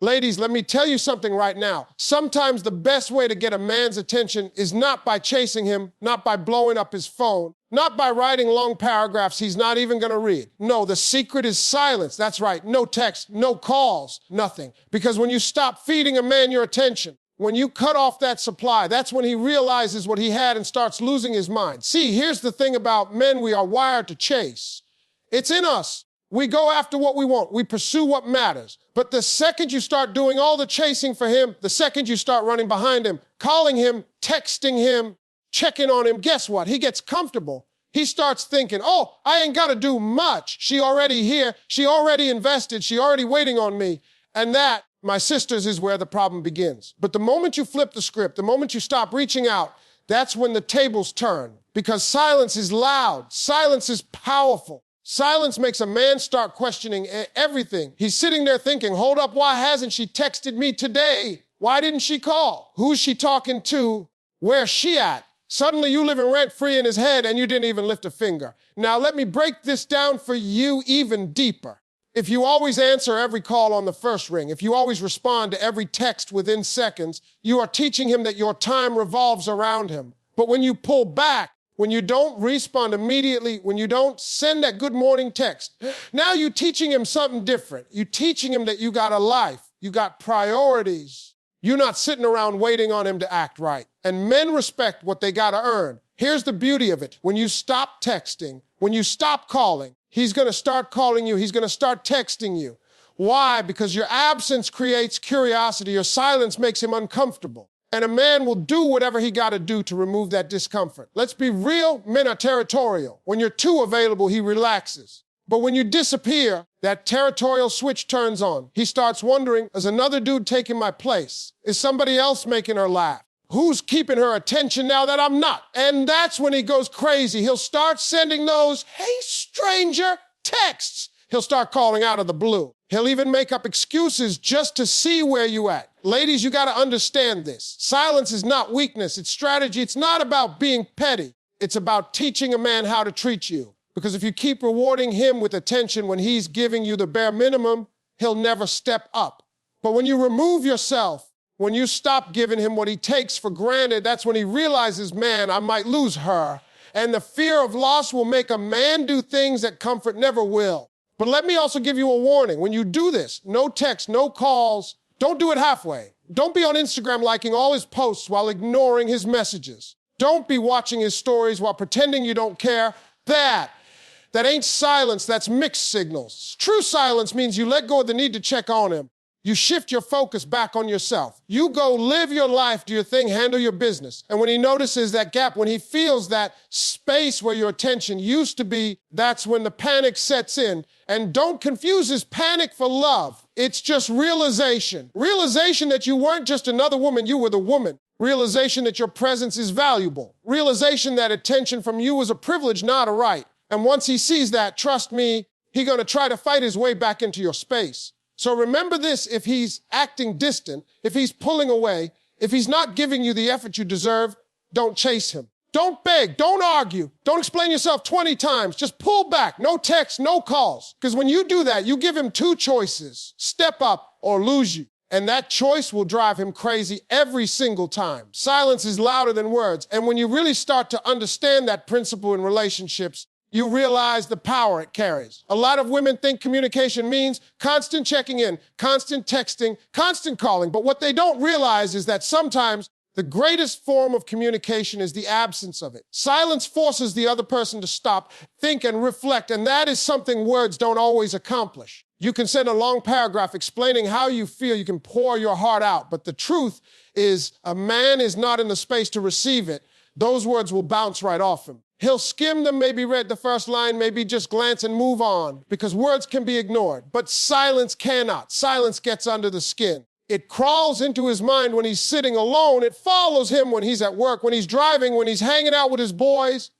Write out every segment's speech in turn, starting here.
Ladies, let me tell you something right now. Sometimes the best way to get a man's attention is not by chasing him, not by blowing up his phone, not by writing long paragraphs he's not even gonna read. No, the secret is silence. That's right, no text, no calls, nothing. Because when you stop feeding a man your attention, when you cut off that supply, that's when he realizes what he had and starts losing his mind. See, here's the thing about men: we are wired to chase. It's in us. We go after what we want. We pursue what matters. But the second you start doing all the chasing for him, the second you start running behind him, calling him, texting him, checking on him, guess what? He gets comfortable. He starts thinking, oh, I ain't got to do much. She already here. She already invested. She already waiting on me. And that, my sisters, is where the problem begins. But the moment you flip the script, the moment you stop reaching out, that's when the tables turn. Because silence is loud. Silence is powerful. Silence makes a man start questioning everything. He's sitting there thinking, hold up, why hasn't she texted me today? Why didn't she call? Who's she talking to? Where's she at? Suddenly you living rent-free in his head and you didn't even lift a finger. Now let me break this down for you even deeper. If you always answer every call on the first ring, if you always respond to every text within seconds, you are teaching him that your time revolves around him. But when you pull back, when you don't respond immediately, when you don't send that good morning text, now you're teaching him something different. You're teaching him that you got a life, you got priorities. You're not sitting around waiting on him to act right. And men respect what they gotta earn. Here's the beauty of it. When you stop texting, when you stop calling, he's gonna start calling you, he's gonna start texting you. Why? Because your absence creates curiosity, your silence makes him uncomfortable. And a man will do whatever he got to do to remove that discomfort. Let's be real, men are territorial. When you're too available, he relaxes. But when you disappear, that territorial switch turns on. He starts wondering, is another dude taking my place? Is somebody else making her laugh? Who's keeping her attention now that I'm not? And that's when he goes crazy. He'll start sending those, hey, stranger, texts. He'll start calling out of the blue. He'll even make up excuses just to see where you at. Ladies, you gotta understand this. Silence is not weakness, it's strategy. It's not about being petty. It's about teaching a man how to treat you. Because if you keep rewarding him with attention when he's giving you the bare minimum, he'll never step up. But when you remove yourself, when you stop giving him what he takes for granted, that's when he realizes, man, I might lose her. And the fear of loss will make a man do things that comfort never will. But let me also give you a warning. When you do this, no text, no calls, don't do it halfway. Don't be on Instagram liking all his posts while ignoring his messages. Don't be watching his stories while pretending you don't care. That ain't silence, that's mixed signals. True silence means you let go of the need to check on him. You shift your focus back on yourself. You go live your life, do your thing, handle your business. And when he notices that gap, when he feels that space where your attention used to be, that's when the panic sets in. And don't confuse his panic for love. It's just realization. Realization that you weren't just another woman, you were the woman. Realization that your presence is valuable. Realization that attention from you is a privilege, not a right. And once he sees that, trust me, he's gonna try to fight his way back into your space. So remember this: if he's acting distant, if he's pulling away, if he's not giving you the effort you deserve, don't chase him. Don't beg, don't argue, don't explain yourself 20 times. Just pull back, no text, no calls. Because when you do that, you give him two choices: step up or lose you. And that choice will drive him crazy every single time. Silence is louder than words. And when you really start to understand that principle in relationships, you realize the power it carries. A lot of women think communication means constant checking in, constant texting, constant calling. But what they don't realize is that sometimes the greatest form of communication is the absence of it. Silence forces the other person to stop, think, and reflect, and that is something words don't always accomplish. You can send a long paragraph explaining how you feel, you can pour your heart out, but the truth is a man is not in the space to receive it. Those words will bounce right off him. He'll skim them, maybe read the first line, maybe just glance and move on, because words can be ignored, but silence cannot. Silence gets under the skin. It crawls into his mind when he's sitting alone. It follows him when he's at work, when he's driving, when he's hanging out with his boys.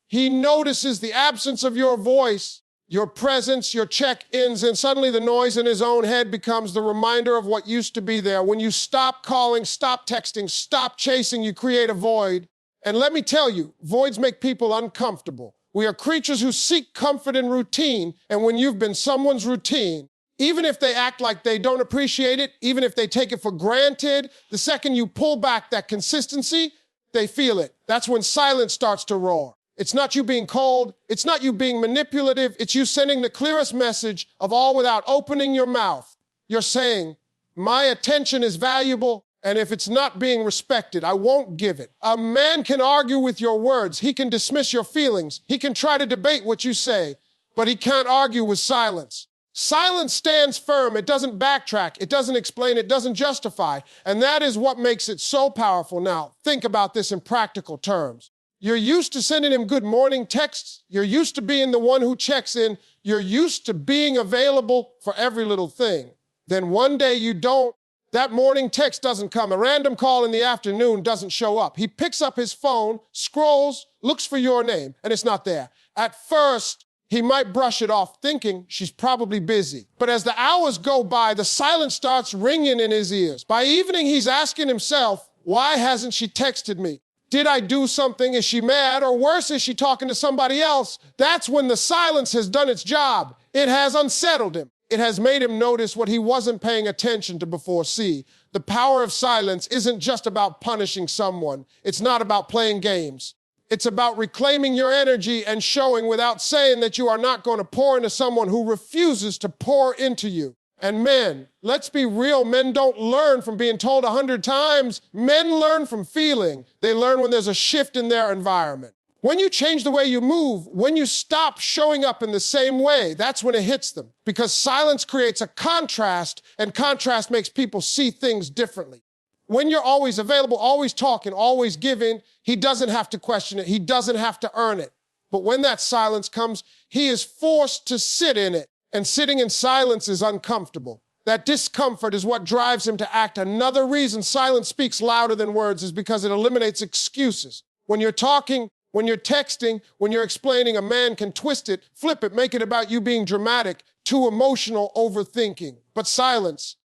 He notices the absence of your voice, your presence, your check-ins, and suddenly the noise in his own head becomes the reminder of what used to be there. When you stop calling, stop texting, stop chasing, you create a void. And let me tell you, voids make people uncomfortable. We are creatures who seek comfort in routine, and when you've been someone's routine, Even if they act like they don't appreciate it, even if they take it for granted, the second you pull back that consistency, they feel it. That's when silence starts to roar. It's not you being cold. It's not you being manipulative. It's you sending the clearest message of all without opening your mouth. You're saying, my attention is valuable, and if it's not being respected, I won't give it. A man can argue with your words. He can dismiss your feelings. He can try to debate what you say, but he can't argue with silence. Silence stands firm. It doesn't backtrack. It doesn't explain. It doesn't justify. And that is what makes it so powerful. Now, think about this in practical terms. You're used to sending him good morning texts. You're used to being the one who checks in. You're used to being available for every little thing. Then one day you don't. That morning text doesn't come. A random call in the afternoon doesn't show up. He picks up his phone, scrolls, looks for your name, and it's not there. At first, he might brush it off, thinking she's probably busy. But as the hours go by, the silence starts ringing in his ears. By evening, he's asking himself, why hasn't she texted me? Did I do something? Is she mad? Or worse, is she talking to somebody else? That's when the silence has done its job. It has unsettled him. It has made him notice what he wasn't paying attention to before. See, the power of silence isn't just about punishing someone. It's not about playing games. It's about reclaiming your energy and showing without saying that you are not going to pour into someone who refuses to pour into you. And men, let's be real, men don't learn from being told 100 times. Men learn from feeling. They learn when there's a shift in their environment. When you change the way you move, when you stop showing up in the same way, that's when it hits them. Because silence creates a contrast, and contrast makes people see things differently. When you're always available, always talking, always giving, he doesn't have to question it. He doesn't have to earn it. But when that silence comes, he is forced to sit in it. And sitting in silence is uncomfortable. That discomfort is what drives him to act. Another reason silence speaks louder than words is because it eliminates excuses. When you're talking, when you're texting, when you're explaining, a man can twist it, flip it, make it about you being dramatic, too emotional, overthinking. But silence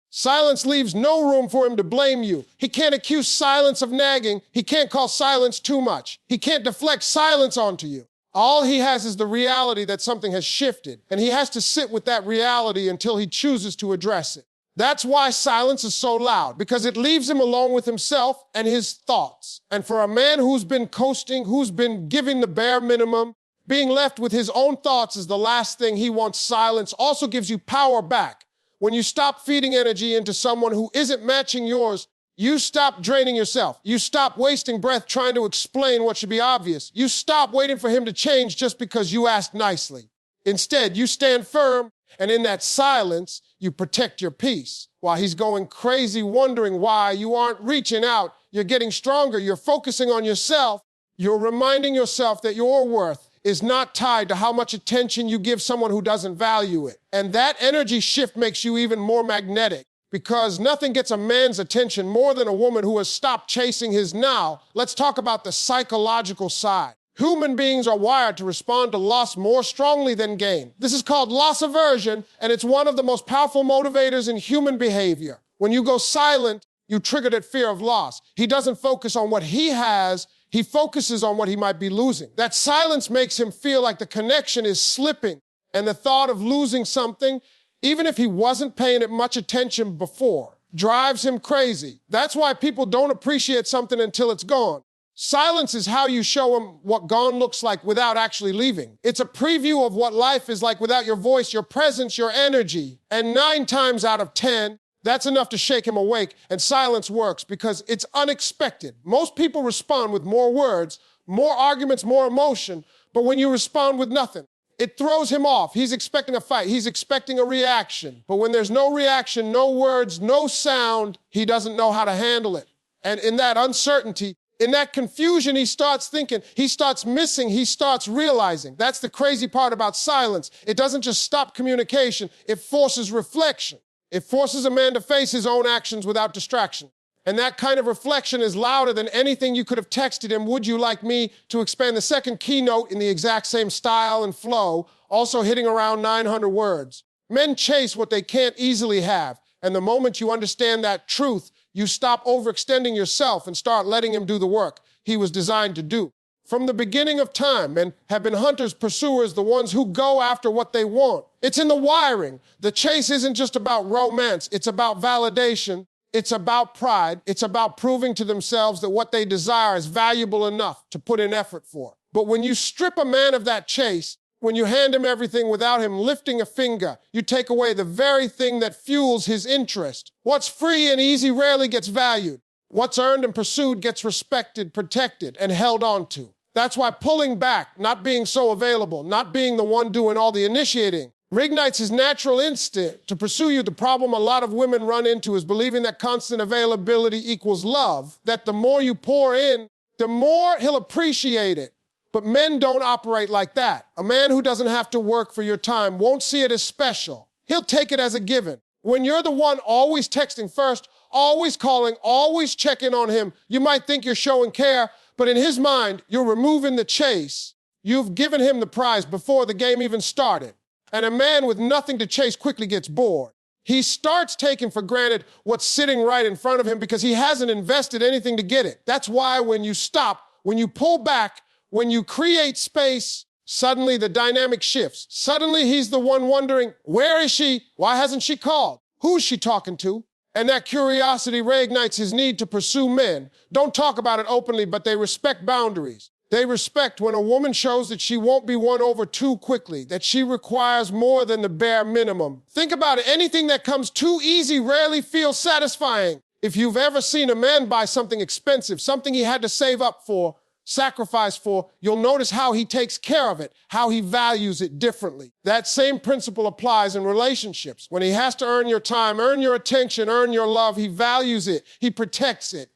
leaves no room for him to blame you. He can't accuse silence of nagging. He can't call silence too much. He can't deflect silence onto you. All he has is the reality that something has shifted, and he has to sit with that reality until he chooses to address it. That's why silence is so loud, because it leaves him alone with himself and his thoughts. And for a man who's been coasting, who's been giving the bare minimum, being left with his own thoughts is the last thing he wants. Silence also gives you power back. When you stop feeding energy into someone who isn't matching yours, you stop draining yourself. You stop wasting breath trying to explain what should be obvious. You stop waiting for him to change just because you asked nicely. Instead, you stand firm, and in that silence, you protect your peace. While he's going crazy wondering why you aren't reaching out, you're getting stronger, you're focusing on yourself, you're reminding yourself that your worth is not tied to how much attention you give someone who doesn't value it. And that energy shift makes you even more magnetic. Because nothing gets a man's attention more than a woman who has stopped chasing his now. Let's talk about the psychological side. Human beings are wired to respond to loss more strongly than gain. This is called loss aversion, and it's one of the most powerful motivators in human behavior. When you go silent, you trigger that fear of loss. He doesn't focus on what he has, he focuses on what he might be losing. That silence makes him feel like the connection is slipping, and the thought of losing something, even if he wasn't paying it much attention before, drives him crazy. That's why people don't appreciate something until it's gone. Silence is how you show him what gone looks like without actually leaving. It's a preview of what life is like without your voice, your presence, your energy. And 9 times out of 10, that's enough to shake him awake. And silence works because it's unexpected. Most people respond with more words, more arguments, more emotion. But when you respond with nothing, it throws him off. He's expecting a fight. He's expecting a reaction. But when there's no reaction, no words, no sound, he doesn't know how to handle it. And in that uncertainty, in that confusion, he starts thinking, he starts missing, he starts realizing. That's the crazy part about silence. It doesn't just stop communication, it forces reflection. It forces a man to face his own actions without distraction. And that kind of reflection is louder than anything you could have texted him. Would you like me to expand the second keynote in the exact same style and flow, also hitting around 900 words? Men chase what they can't easily have. And the moment you understand that truth, you stop overextending yourself and start letting him do the work he was designed to do. From the beginning of time, men have been hunters, pursuers, the ones who go after what they want. It's in the wiring. The chase isn't just about romance. It's about validation. It's about pride. It's about proving to themselves that what they desire is valuable enough to put in effort for. But when you strip a man of that chase, when you hand him everything without him lifting a finger, you take away the very thing that fuels his interest. What's free and easy rarely gets valued. What's earned and pursued gets respected, protected, and held on to. That's why pulling back, not being so available, not being the one doing all the initiating, reignites his natural instinct to pursue you. The problem a lot of women run into is believing that constant availability equals love, that the more you pour in, the more he'll appreciate it. But men don't operate like that. A man who doesn't have to work for your time won't see it as special. He'll take it as a given. When you're the one always texting first, always calling, always checking on him, you might think you're showing care, but in his mind, you're removing the chase. You've given him the prize before the game even started. And a man with nothing to chase quickly gets bored. He starts taking for granted what's sitting right in front of him because he hasn't invested anything to get it. That's why when you stop, when you pull back, when you create space, suddenly the dynamic shifts. Suddenly he's the one wondering, where is she? Why hasn't she called? Who's she talking to? And that curiosity reignites his need to pursue men. Don't talk about it openly, but they respect boundaries. They respect when a woman shows that she won't be won over too quickly, that she requires more than the bare minimum. Think about it. Anything that comes too easy rarely feels satisfying. If you've ever seen a man buy something expensive, something he had to save up for, sacrifice for, you'll notice how he takes care of it, how he values it differently. That same principle applies in relationships. When he has to earn your time, earn your attention, earn your love, he values it, he protects it.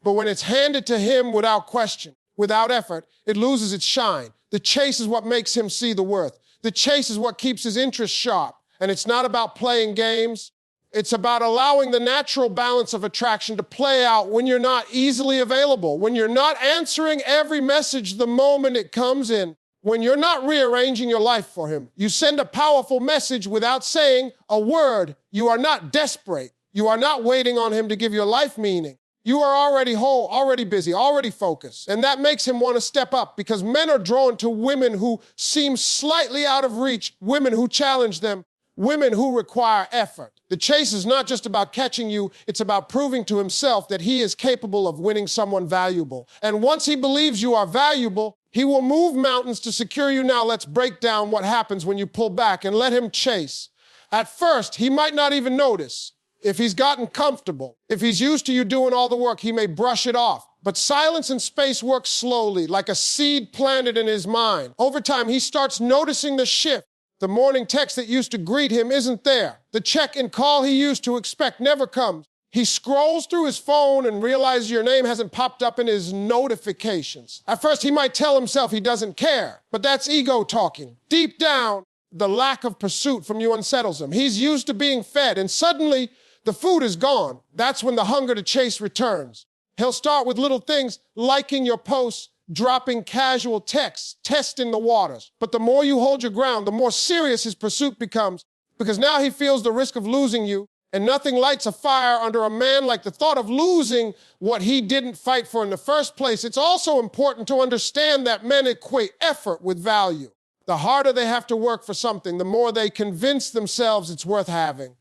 But when it's handed to him without question, without effort, it loses its shine. The chase is what makes him see the worth. The chase is what keeps his interest sharp. And it's not about playing games. It's about allowing the natural balance of attraction to play out when you're not easily available, when you're not answering every message the moment it comes in, when you're not rearranging your life for him. You send a powerful message without saying a word. You are not desperate. You are not waiting on him to give your life meaning. You are already whole, already busy, already focused. And that makes him want to step up because men are drawn to women who seem slightly out of reach, women who challenge them, women who require effort. The chase is not just about catching you, it's about proving to himself that he is capable of winning someone valuable. And once he believes you are valuable, he will move mountains to secure you. Now let's break down what happens when you pull back and let him chase. At first, he might not even notice. If he's gotten comfortable, if he's used to you doing all the work, he may brush it off. But silence and space work slowly, like a seed planted in his mind. Over time, he starts noticing the shift. The morning text that used to greet him isn't there. The check and call he used to expect never comes. He scrolls through his phone and realizes your name hasn't popped up in his notifications. At first, he might tell himself he doesn't care, but that's ego talking. Deep down, the lack of pursuit from you unsettles him. He's used to being fed, and suddenly, the food is gone. That's when the hunger to chase returns. He'll start with little things, liking your posts, dropping casual texts, testing the waters. But the more you hold your ground, the more serious his pursuit becomes, because now he feels the risk of losing you, and nothing lights a fire under a man like the thought of losing what he didn't fight for in the first place. It's also important to understand that men equate effort with value. The harder they have to work for something, the more they convince themselves it's worth having.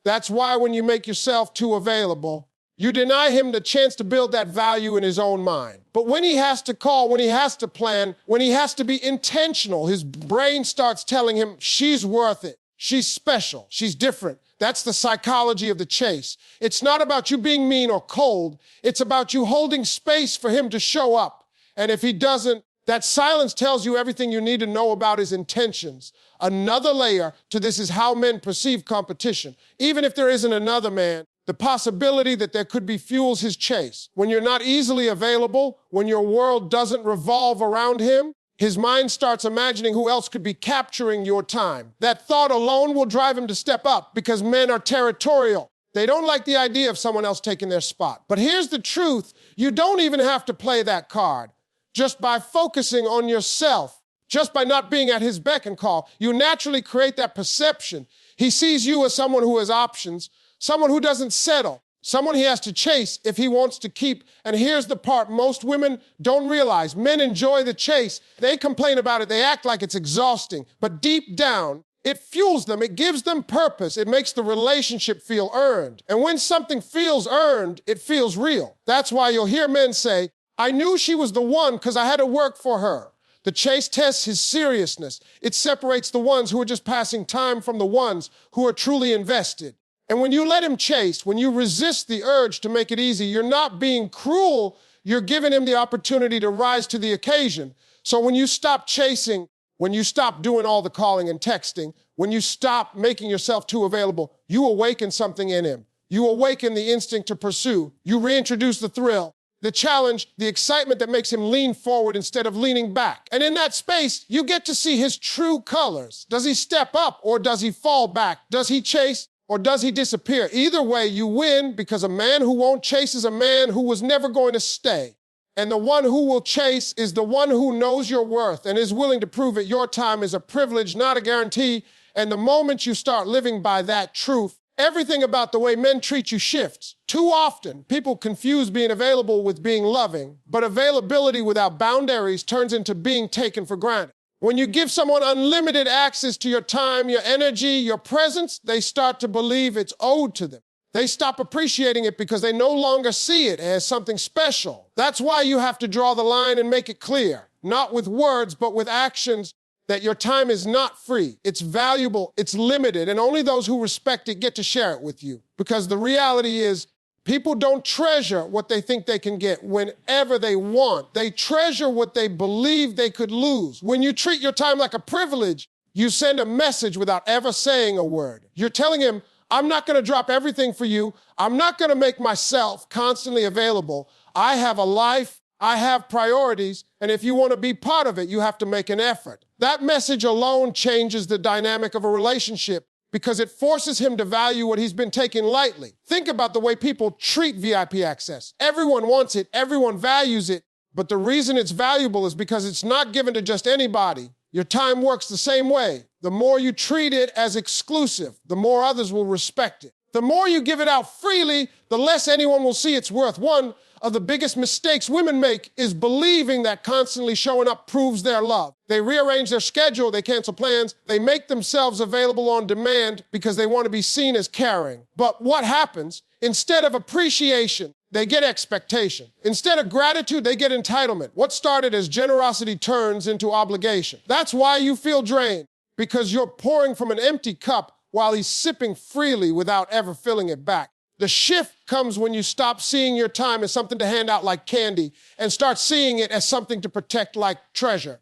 That's why when you make yourself too available, you deny him the chance to build that value in his own mind. But when he has to call, when he has to plan, when he has to be intentional, his brain starts telling him she's worth it. She's special. She's different. That's the psychology of the chase. It's not about you being mean or cold. It's about you holding space for him to show up. And if he doesn't, that silence tells you everything you need to know about his intentions. Another layer to this is how men perceive competition. Even if there isn't another man, the possibility that there could be fuels his chase. When you're not easily available, when your world doesn't revolve around him, his mind starts imagining who else could be capturing your time. That thought alone will drive him to step up because men are territorial. They don't like the idea of someone else taking their spot. But here's the truth. You don't even have to play that card. Just by focusing on yourself, just by not being at his beck and call, you naturally create that perception. He sees you as someone who has options, someone who doesn't settle, someone he has to chase if he wants to keep. And here's the part most women don't realize. Men enjoy the chase. They complain about it. They act like it's exhausting. But deep down, it fuels them. It gives them purpose. It makes the relationship feel earned. And when something feels earned, it feels real. That's why you'll hear men say, I knew she was the one because I had to work for her. The chase tests his seriousness. It separates the ones who are just passing time from the ones who are truly invested. And when you let him chase, when you resist the urge to make it easy, you're not being cruel. You're giving him the opportunity to rise to the occasion. So when you stop chasing, when you stop doing all the calling and texting, when you stop making yourself too available, you awaken something in him. You awaken the instinct to pursue. You reintroduce the thrill, the challenge, the excitement that makes him lean forward instead of leaning back. And in that space, you get to see his true colors. Does he step up or does he fall back? Does he chase or does he disappear? Either way, you win, because a man who won't chase is a man who was never going to stay. And the one who will chase is the one who knows your worth and is willing to prove it. Your time is a privilege, not a guarantee. And the moment you start living by that truth, everything about the way men treat you shifts. Too often, people confuse being available with being loving, but availability without boundaries turns into being taken for granted. When you give someone unlimited access to your time, your energy, your presence, they start to believe it's owed to them. They stop appreciating it because they no longer see it as something special. That's why you have to draw the line and make it clear, not with words, but with actions, that your time is not free. It's valuable, it's limited, and only those who respect it get to share it with you. Because the reality is, people don't treasure what they think they can get whenever they want. They treasure what they believe they could lose. When you treat your time like a privilege, you send a message without ever saying a word. You're telling him, I'm not going to drop everything for you. I'm not going to make myself constantly available. I have a life, I have priorities, and if you want to be part of it, you have to make an effort. That message alone changes the dynamic of a relationship because it forces him to value what he's been taking lightly. Think about the way people treat VIP access. Everyone wants it, everyone values it, but the reason it's valuable is because it's not given to just anybody. Your time works the same way. The more you treat it as exclusive, the more others will respect it. The more you give it out freely, the less anyone will see its worth. One of the biggest mistakes women make is believing that constantly showing up proves their love. They rearrange their schedule, they cancel plans, they make themselves available on demand because they want to be seen as caring. But what happens? Instead of appreciation, they get expectation. Instead of gratitude, they get entitlement. What started as generosity turns into obligation. That's why you feel drained, because you're pouring from an empty cup while he's sipping freely without ever filling it back. The shift comes when you stop seeing your time as something to hand out like candy and start seeing it as something to protect like treasure,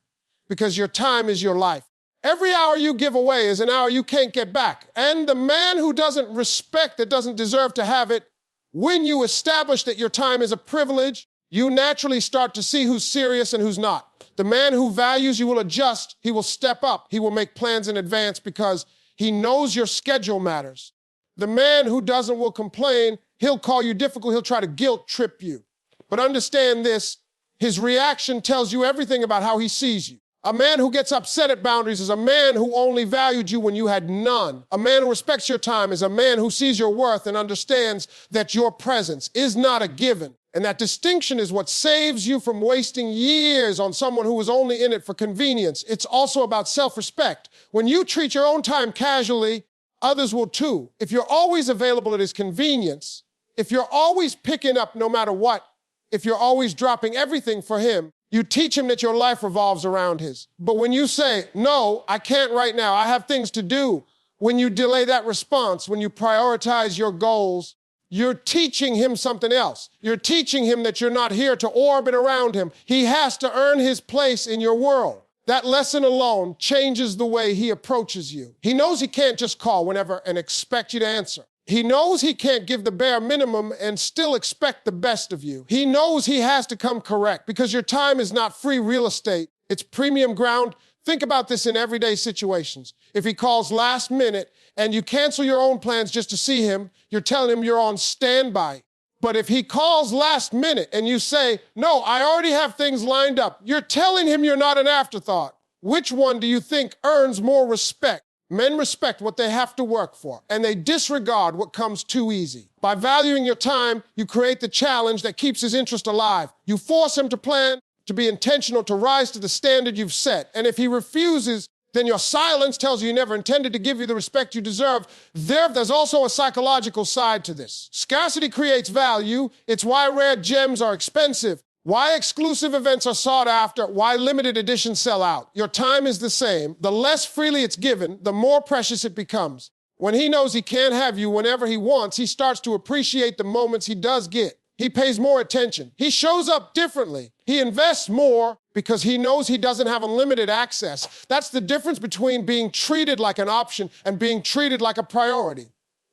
because your time is your life. Every hour you give away is an hour you can't get back. And the man who doesn't respect it doesn't deserve to have it. When you establish that your time is a privilege, you naturally start to see who's serious and who's not. The man who values you will adjust. He will step up. He will make plans in advance because he knows your schedule matters. The man who doesn't will complain. He'll call you difficult. He'll try to guilt trip you. But understand this, his reaction tells you everything about how he sees you. A man who gets upset at boundaries is a man who only valued you when you had none. A man who respects your time is a man who sees your worth and understands that your presence is not a given. And that distinction is what saves you from wasting years on someone who was only in it for convenience. It's also about self-respect. When you treat your own time casually, others will too. If you're always available at his convenience, if you're always picking up no matter what, if you're always dropping everything for him, you teach him that your life revolves around his. But when you say, no, I can't right now, I have things to do, when you delay that response, when you prioritize your goals, you're teaching him something else. You're teaching him that you're not here to orbit around him. He has to earn his place in your world. That lesson alone changes the way he approaches you. He knows he can't just call whenever and expect you to answer. He knows he can't give the bare minimum and still expect the best of you. He knows he has to come correct because your time is not free real estate. It's premium ground. Think about this in everyday situations. If he calls last minute and you cancel your own plans just to see him, you're telling him you're on standby. But if he calls last minute and you say, no, I already have things lined up, you're telling him you're not an afterthought. Which one do you think earns more respect? Men respect what they have to work for, and they disregard what comes too easy. By valuing your time, you create the challenge that keeps his interest alive. You force him to plan, to be intentional, to rise to the standard you've set. And if he refuses, then your silence tells you he never intended to give you the respect you deserve. There's also a psychological side to this. Scarcity creates value. It's why rare gems are expensive, why exclusive events are sought after, why limited editions sell out. Your time is the same. The less freely it's given, the more precious it becomes. When he knows he can't have you whenever he wants, he starts to appreciate the moments he does get. He pays more attention. He shows up differently. He invests more because he knows he doesn't have unlimited access. That's the difference between being treated like an option and being treated like a priority.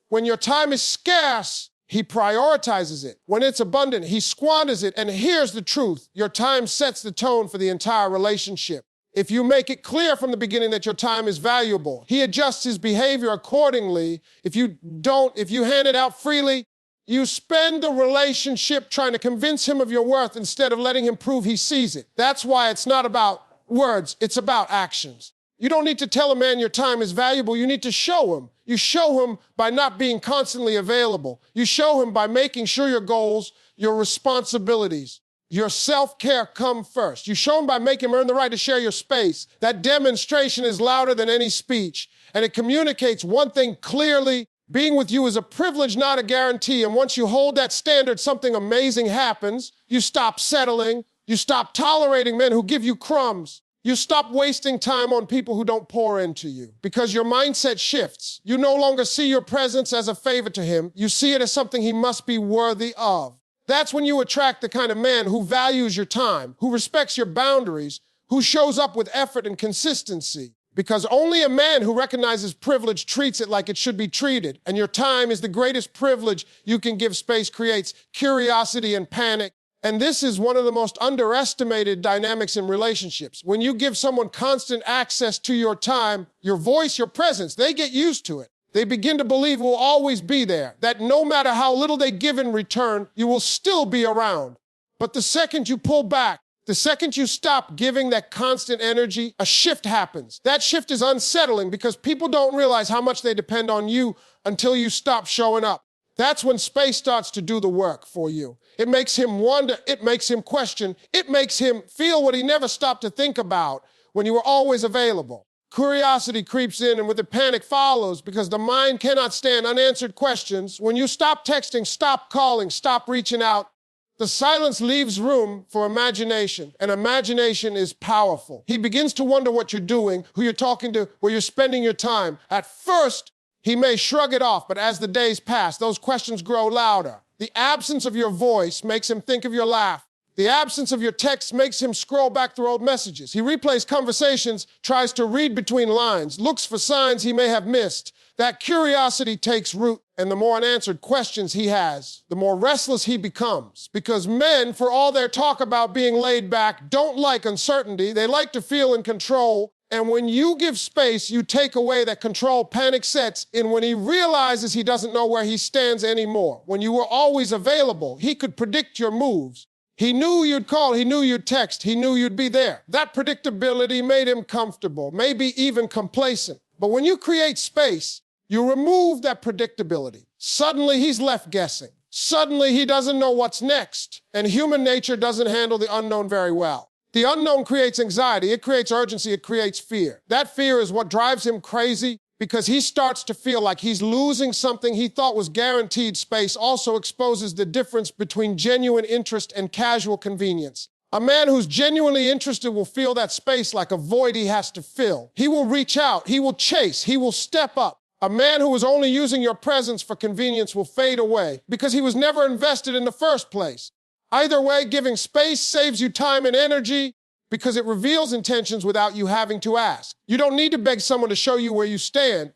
When your time is scarce, he prioritizes it. When it's abundant, he squanders it. And here's the truth. Your time sets the tone for the entire relationship. If you make it clear from the beginning that your time is valuable, he adjusts his behavior accordingly. If you hand it out freely, you spend the relationship trying to convince him of your worth instead of letting him prove he sees it. That's why it's not about words, it's about actions. You don't need to tell a man your time is valuable, you need to show him. You show him by not being constantly available. You show him by making sure your goals, your responsibilities, your self-care come first. You show him by making him earn the right to share your space. That demonstration is louder than any speech, and it communicates one thing clearly. Being with you is a privilege, not a guarantee. And once you hold that standard, something amazing happens. You stop settling. You stop tolerating men who give you crumbs. You stop wasting time on people who don't pour into you because your mindset shifts. You no longer see your presence as a favor to him. You see it as something he must be worthy of. That's when you attract the kind of man who values your time, who respects your boundaries, who shows up with effort and consistency. Because only a man who recognizes privilege treats it like it should be treated. And your time is the greatest privilege you can give. Space creates curiosity and panic. And this is one of the most underestimated dynamics in relationships. When you give someone constant access to your time, your voice, your presence, they get used to it. They begin to believe it will always be there, that no matter how little they give in return, you will still be around. But the second you pull back, the second you stop giving that constant energy, a shift happens. That shift is unsettling because people don't realize how much they depend on you until you stop showing up. That's when space starts to do the work for you. It makes him wonder, it makes him question, it makes him feel what he never stopped to think about when you were always available. Curiosity creeps in and with it panic follows because the mind cannot stand unanswered questions. When you stop texting, stop calling, stop reaching out, the silence leaves room for imagination, and imagination is powerful. He begins to wonder what you're doing, who you're talking to, where you're spending your time. At first, he may shrug it off, but as the days pass, those questions grow louder. The absence of your voice makes him think of your laugh. The absence of your text makes him scroll back through old messages. He replays conversations, tries to read between lines, looks for signs he may have missed. That curiosity takes root, and the more unanswered questions he has, the more restless he becomes. Because men, for all their talk about being laid back, don't like uncertainty. They like to feel in control. And when you give space, you take away that control. Panic sets in when he realizes he doesn't know where he stands anymore. When you were always available, he could predict your moves. He knew you'd call, he knew you'd text, he knew you'd be there. That predictability made him comfortable, maybe even complacent. But when you create space, you remove that predictability. Suddenly he's left guessing. Suddenly he doesn't know what's next. And human nature doesn't handle the unknown very well. The unknown creates anxiety, it creates urgency, it creates fear. That fear is what drives him crazy because he starts to feel like he's losing something he thought was guaranteed. Space also exposes the difference between genuine interest and casual convenience. A man who's genuinely interested will feel that space like a void he has to fill. He will reach out, he will chase, he will step up. A man who is only using your presence for convenience will fade away because he was never invested in the first place. Either way, giving space saves you time and energy because it reveals intentions without you having to ask. You don't need to beg someone to show you where you stand.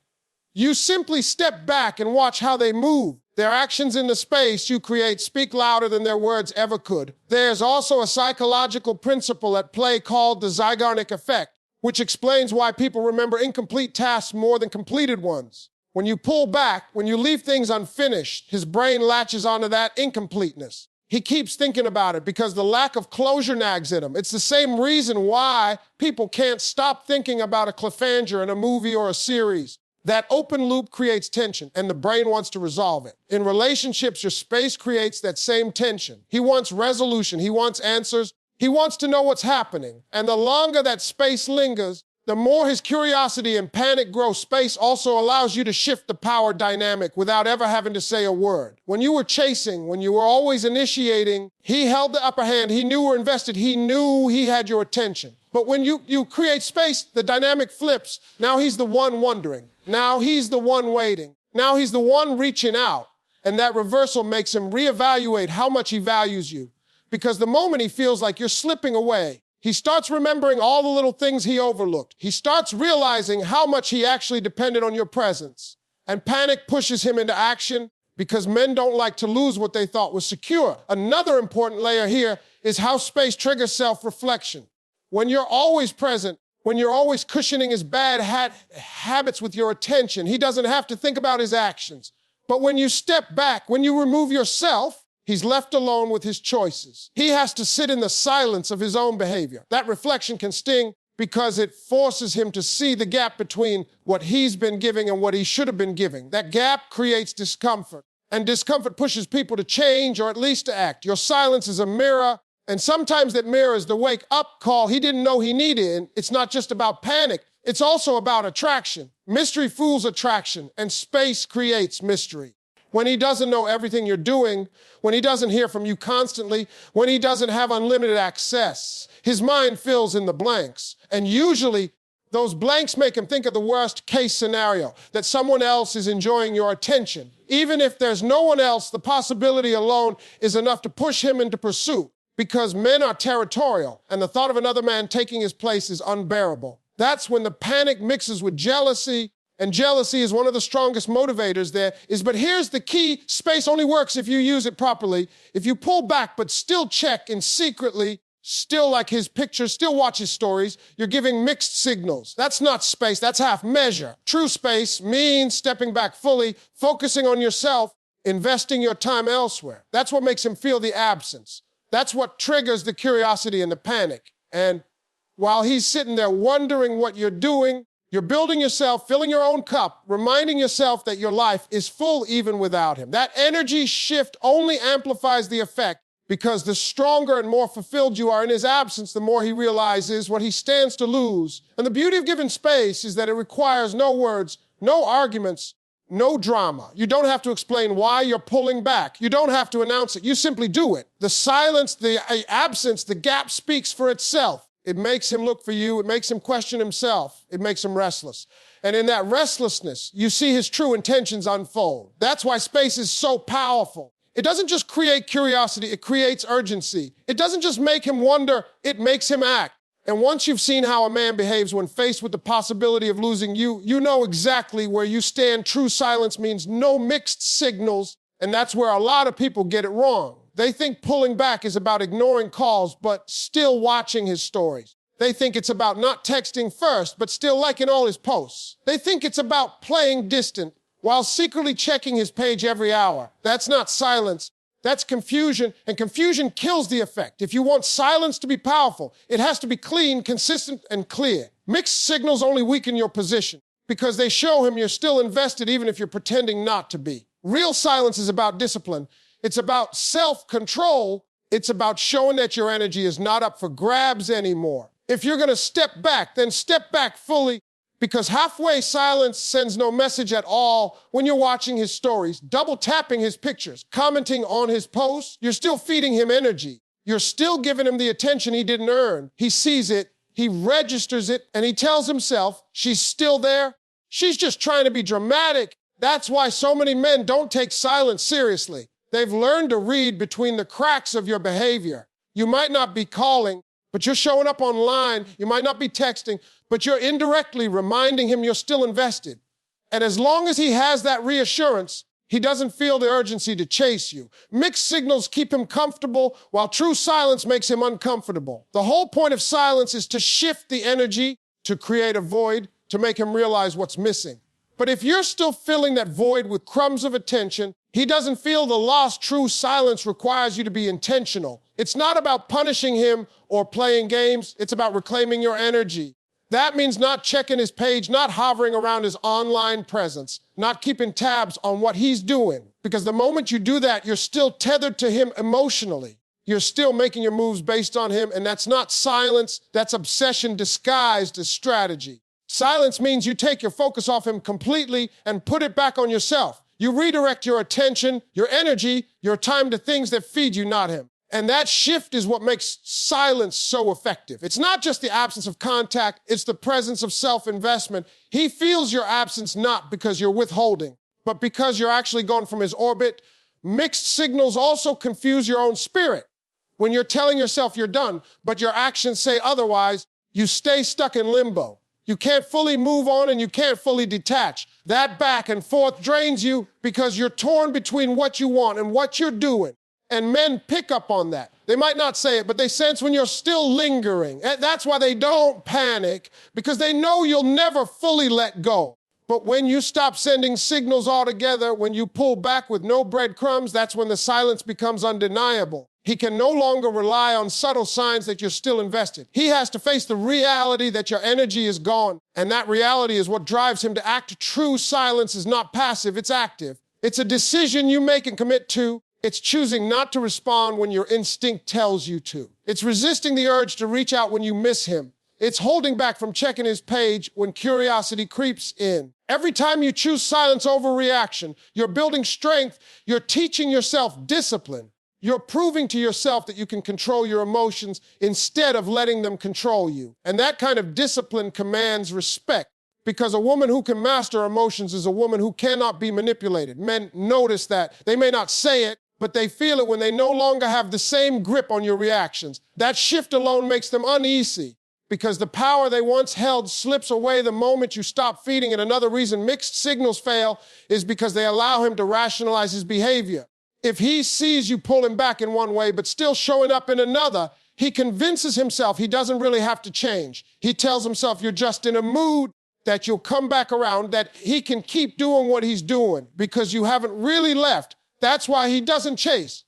You simply step back and watch how they move. Their actions in the space you create speak louder than their words ever could. There's also a psychological principle at play called the Zeigarnik effect, which explains why people remember incomplete tasks more than completed ones. When you pull back, when you leave things unfinished, his brain latches onto that incompleteness. He keeps thinking about it because the lack of closure nags at him. It's the same reason why people can't stop thinking about a cliffhanger in a movie or a series. That open loop creates tension, and the brain wants to resolve it. In relationships, your space creates that same tension. He wants resolution. He wants answers. He wants to know what's happening. And the longer that space lingers, the more his curiosity and panic grow. Space also allows you to shift the power dynamic without ever having to say a word. When you were chasing, when you were always initiating, he held the upper hand. He knew you were invested. He knew he had your attention. But when you create space, the dynamic flips. Now he's the one wondering. Now he's the one waiting. Now he's the one reaching out. And that reversal makes him reevaluate how much he values you. Because the moment he feels like you're slipping away, he starts remembering all the little things he overlooked. He starts realizing how much he actually depended on your presence. And panic pushes him into action because men don't like to lose what they thought was secure. Another important layer here is how space triggers self-reflection. When you're always present, when you're always cushioning his bad habits with your attention, he doesn't have to think about his actions. But when you step back, when you remove yourself, he's left alone with his choices. He has to sit in the silence of his own behavior. That reflection can sting because it forces him to see the gap between what he's been giving and what he should have been giving. That gap creates discomfort, and discomfort pushes people to change or at least to act. Your silence is a mirror, and sometimes that mirror is the wake-up call he didn't know he needed. And it's not just about panic. It's also about attraction. Mystery fuels attraction, and space creates mystery. When he doesn't know everything you're doing, when he doesn't hear from you constantly, when he doesn't have unlimited access, his mind fills in the blanks. And usually, those blanks make him think of the worst case scenario, that someone else is enjoying your attention. Even if there's no one else, the possibility alone is enough to push him into pursuit, because men are territorial, and the thought of another man taking his place is unbearable. That's when the panic mixes with jealousy, and jealousy is one of the strongest motivators there. But here's the key: space only works if you use it properly. If you pull back but still check and secretly, still like his pictures, still watch his stories, you're giving mixed signals. That's not space, that's half measure. True space means stepping back fully, focusing on yourself, investing your time elsewhere. That's what makes him feel the absence. That's what triggers the curiosity and the panic. And while he's sitting there wondering what you're doing, you're building yourself, filling your own cup, reminding yourself that your life is full even without him. That energy shift only amplifies the effect, because the stronger and more fulfilled you are in his absence, the more he realizes what he stands to lose. And the beauty of giving space is that it requires no words, no arguments, no drama. You don't have to explain why you're pulling back. You don't have to announce it. You simply do it. The silence, the absence, the gap speaks for itself. It makes him look for you. It makes him question himself. It makes him restless. And in that restlessness, you see his true intentions unfold. That's why space is so powerful. It doesn't just create curiosity, it creates urgency. It doesn't just make him wonder, it makes him act. And once you've seen how a man behaves when faced with the possibility of losing you, you know exactly where you stand. True silence means no mixed signals, and that's where a lot of people get it wrong. They think pulling back is about ignoring calls, but still watching his stories. They think it's about not texting first, but still liking all his posts. They think it's about playing distant while secretly checking his page every hour. That's not silence. That's confusion, and confusion kills the effect. If you want silence to be powerful, it has to be clean, consistent, and clear. Mixed signals only weaken your position because they show him you're still invested even if you're pretending not to be. Real silence is about discipline. It's about self-control. It's about showing that your energy is not up for grabs anymore. If you're gonna step back, then step back fully, because halfway silence sends no message at all. When you're watching his stories, double tapping his pictures, commenting on his posts, you're still feeding him energy. You're still giving him the attention he didn't earn. He sees it, he registers it, and he tells himself, she's still there. She's just trying to be dramatic. That's why so many men don't take silence seriously. They've learned to read between the cracks of your behavior. You might not be calling, but you're showing up online. You might not be texting, but you're indirectly reminding him you're still invested. And as long as he has that reassurance, he doesn't feel the urgency to chase you. Mixed signals keep him comfortable, while true silence makes him uncomfortable. The whole point of silence is to shift the energy, to create a void, to make him realize what's missing. But if you're still filling that void with crumbs of attention, He doesn't feel the loss. True silence requires you to be intentional. It's not about punishing him or playing games. It's about reclaiming your energy. That means not checking his page, not hovering around his online presence, not keeping tabs on what he's doing. Because the moment you do that, you're still tethered to him emotionally. You're still making your moves based on him, and that's not silence, that's obsession disguised as strategy. Silence means you take your focus off him completely and put it back on yourself. You redirect your attention, your energy, your time to things that feed you, not him. And that shift is what makes silence so effective. It's not just the absence of contact, it's the presence of self-investment. He feels your absence not because you're withholding, but because you're actually gone from his orbit. Mixed signals also confuse your own spirit. When you're telling yourself you're done, but your actions say otherwise, you stay stuck in limbo. You can't fully move on and you can't fully detach. That back and forth drains you because you're torn between what you want and what you're doing. And men pick up on that. They might not say it, but they sense when you're still lingering. And that's why they don't panic, because they know you'll never fully let go. But when you stop sending signals altogether, when you pull back with no breadcrumbs, that's when the silence becomes undeniable. He can no longer rely on subtle signs that you're still invested. He has to face the reality that your energy is gone, and that reality is what drives him to act. True silence is not passive, it's active. It's a decision you make and commit to. It's choosing not to respond when your instinct tells you to. It's resisting the urge to reach out when you miss him. It's holding back from checking his page when curiosity creeps in. Every time you choose silence over reaction, you're building strength, you're teaching yourself discipline. You're proving to yourself that you can control your emotions instead of letting them control you. And that kind of discipline commands respect, because a woman who can master emotions is a woman who cannot be manipulated. Men notice that. They may not say it, but they feel it when they no longer have the same grip on your reactions. That shift alone makes them uneasy, because the power they once held slips away the moment you stop feeding it. Another reason mixed signals fail is because they allow him to rationalize his behavior. If he sees you pulling back in one way but still showing up in another, he convinces himself he doesn't really have to change. He tells himself you're just in a mood, that you'll come back around, that he can keep doing what he's doing because you haven't really left. That's why he doesn't chase.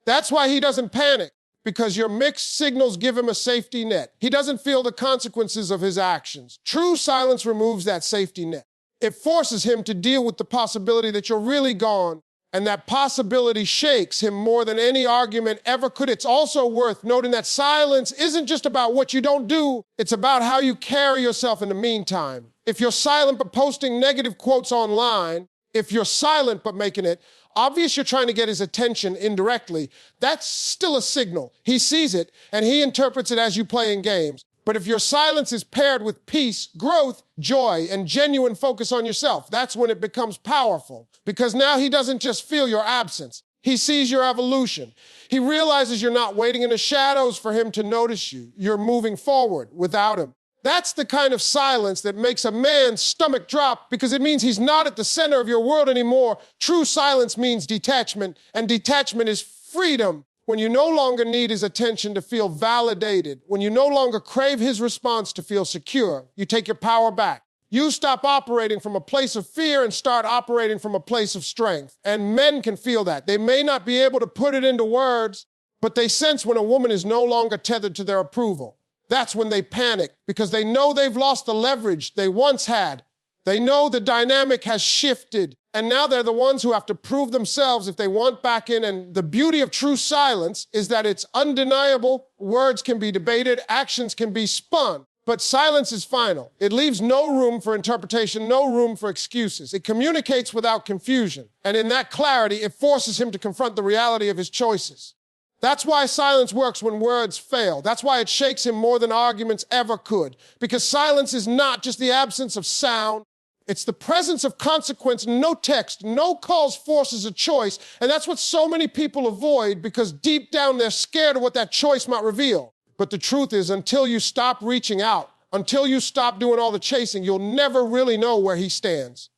That's why he doesn't panic, because your mixed signals give him a safety net. He doesn't feel the consequences of his actions. True silence removes that safety net. It forces him to deal with the possibility that you're really gone, and that possibility shakes him more than any argument ever could. It's also worth noting that silence isn't just about what you don't do, it's about how you carry yourself in the meantime. If you're silent but posting negative quotes online, if you're silent but making it obvious you're trying to get his attention indirectly, that's still a signal. He sees it, and he interprets it as you playing games. But if your silence is paired with peace, growth, joy, and genuine focus on yourself, that's when it becomes powerful. Because now he doesn't just feel your absence. He sees your evolution. He realizes you're not waiting in the shadows for him to notice you. You're moving forward without him. That's the kind of silence that makes a man's stomach drop, because it means he's not at the center of your world anymore. True silence means detachment, and detachment is freedom. When you no longer need his attention to feel validated, when you no longer crave his response to feel secure, you take your power back. You stop operating from a place of fear and start operating from a place of strength. And men can feel that. They may not be able to put it into words, but they sense when a woman is no longer tethered to their approval. That's when they panic, because they know they've lost the leverage they once had. They know the dynamic has shifted, and now they're the ones who have to prove themselves if they want back in. And the beauty of true silence is that it's undeniable. Words can be debated, actions can be spun, but silence is final. It leaves no room for interpretation, no room for excuses. It communicates without confusion, and in that clarity, it forces him to confront the reality of his choices. That's why silence works when words fail. That's why it shakes him more than arguments ever could. Because silence is not just the absence of sound, it's the presence of consequence. No text, no calls forces a choice. And that's what so many people avoid, because deep down they're scared of what that choice might reveal. But the truth is, until you stop reaching out, until you stop doing all the chasing, you'll never really know where he stands.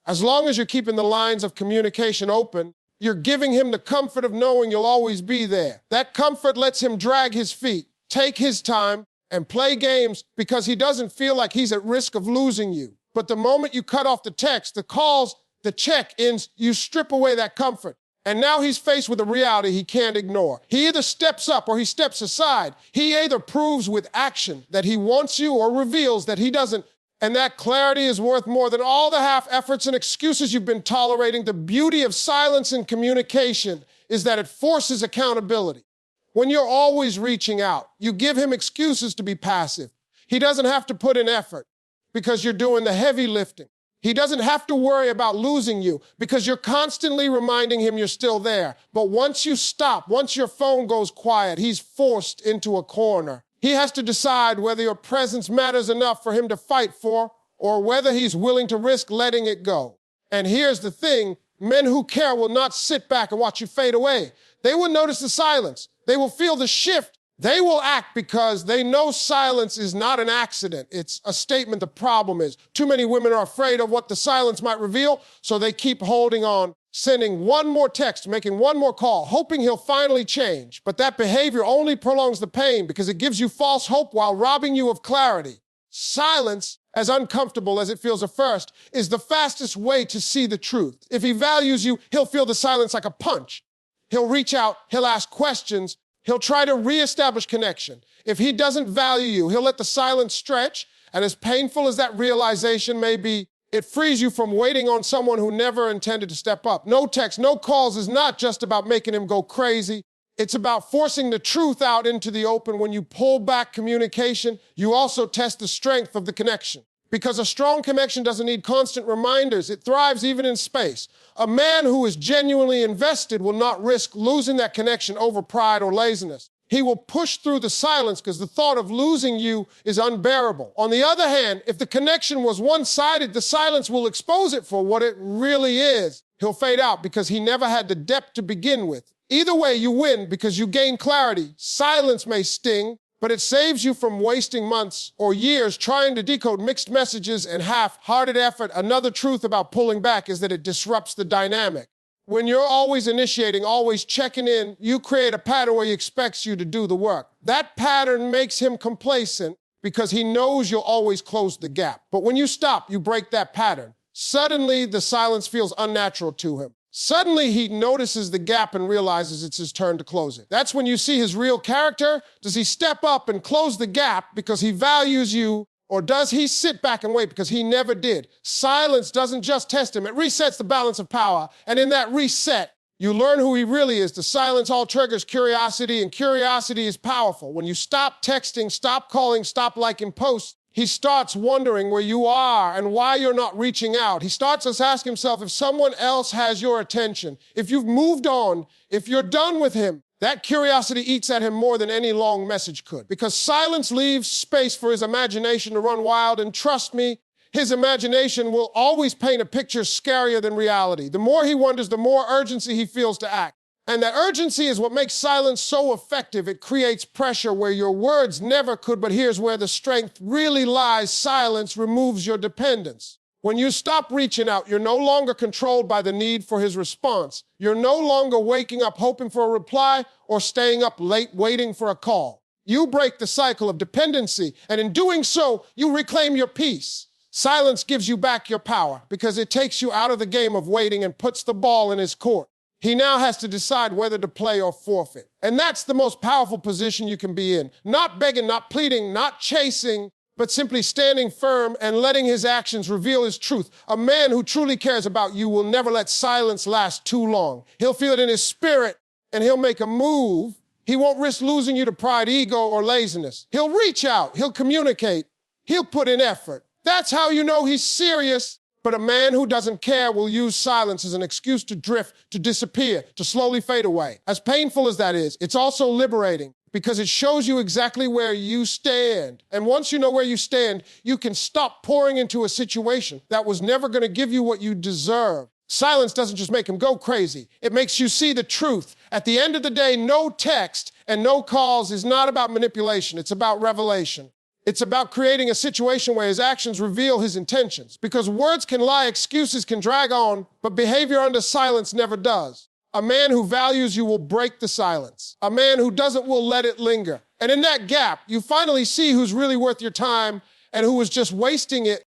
As long as you're keeping the lines of communication open, you're giving him the comfort of knowing you'll always be there. That comfort lets him drag his feet, take his time, and play games, because he doesn't feel like he's at risk of losing you. But the moment you cut off the text, the calls, the check-ins, you strip away that comfort. And now he's faced with a reality he can't ignore. He either steps up or he steps aside. He either proves with action that he wants you or reveals that he doesn't. And that clarity is worth more than all the half efforts and excuses you've been tolerating. The beauty of silence and communication is that it forces accountability. When you're always reaching out, you give him excuses to be passive. He doesn't have to put in effort because you're doing the heavy lifting. He doesn't have to worry about losing you because you're constantly reminding him you're still there. But once you stop, once your phone goes quiet, he's forced into a corner. He has to decide whether your presence matters enough for him to fight for or whether he's willing to risk letting it go. And here's the thing, men who care will not sit back and watch you fade away. They will notice the silence. They will feel the shift. They will act because they know silence is not an accident. It's a statement. The problem is too many women are afraid of what the silence might reveal, so they keep holding on, sending one more text, making one more call, hoping he'll finally change. But that behavior only prolongs the pain because it gives you false hope while robbing you of clarity. Silence, as uncomfortable as it feels at first, is the fastest way to see the truth. If he values you, he'll feel the silence like a punch. He'll reach out, he'll ask questions, he'll try to reestablish connection. If he doesn't value you, he'll let the silence stretch, and as painful as that realization may be, it frees you from waiting on someone who never intended to step up. No text, no calls is not just about making him go crazy. It's about forcing the truth out into the open. When you pull back communication, you also test the strength of the connection. Because a strong connection doesn't need constant reminders. It thrives even in space. A man who is genuinely invested will not risk losing that connection over pride or laziness. He will push through the silence because the thought of losing you is unbearable. On the other hand, if the connection was one-sided, the silence will expose it for what it really is. He'll fade out because he never had the depth to begin with. Either way, you win because you gain clarity. Silence may sting, but it saves you from wasting months or years trying to decode mixed messages and half-hearted effort. Another truth about pulling back is that it disrupts the dynamic. When you're always initiating, always checking in, you create a pattern where he expects you to do the work. That pattern makes him complacent because he knows you'll always close the gap. But when you stop, you break that pattern. Suddenly, the silence feels unnatural to him. Suddenly, he notices the gap and realizes it's his turn to close it. That's when you see his real character. Does he step up and close the gap because he values you, or does he sit back and wait because he never did? Silence doesn't just test him. It resets the balance of power. And in that reset, you learn who he really is. The silence all triggers curiosity, and curiosity is powerful. When you stop texting, stop calling, stop liking posts, he starts wondering where you are and why you're not reaching out. He starts to ask himself if someone else has your attention, if you've moved on, if you're done with him. That curiosity eats at him more than any long message could, because silence leaves space for his imagination to run wild, and trust me, his imagination will always paint a picture scarier than reality. The more he wonders, the more urgency he feels to act. And that urgency is what makes silence so effective. It creates pressure where your words never could, but here's where the strength really lies. Silence removes your dependence. When you stop reaching out, you're no longer controlled by the need for his response. You're no longer waking up hoping for a reply or staying up late waiting for a call. You break the cycle of dependency, and in doing so, you reclaim your peace. Silence gives you back your power because it takes you out of the game of waiting and puts the ball in his court. He now has to decide whether to play or forfeit. And that's the most powerful position you can be in. Not begging, not pleading, not chasing, but simply standing firm and letting his actions reveal his truth. A man who truly cares about you will never let silence last too long. He'll feel it in his spirit, and he'll make a move. He won't risk losing you to pride, ego, or laziness. He'll reach out, he'll communicate, he'll put in effort. That's how you know he's serious. But a man who doesn't care will use silence as an excuse to drift, to disappear, to slowly fade away. As painful as that is, it's also liberating because it shows you exactly where you stand. And once you know where you stand, you can stop pouring into a situation that was never going to give you what you deserve. Silence doesn't just make him go crazy. It makes you see the truth. At the end of the day, no text and no calls is not about manipulation. It's about revelation. It's about creating a situation where his actions reveal his intentions. Because words can lie, excuses can drag on, but behavior under silence never does. A man who values you will break the silence. A man who doesn't will let it linger. And in that gap, you finally see who's really worth your time and who was just wasting it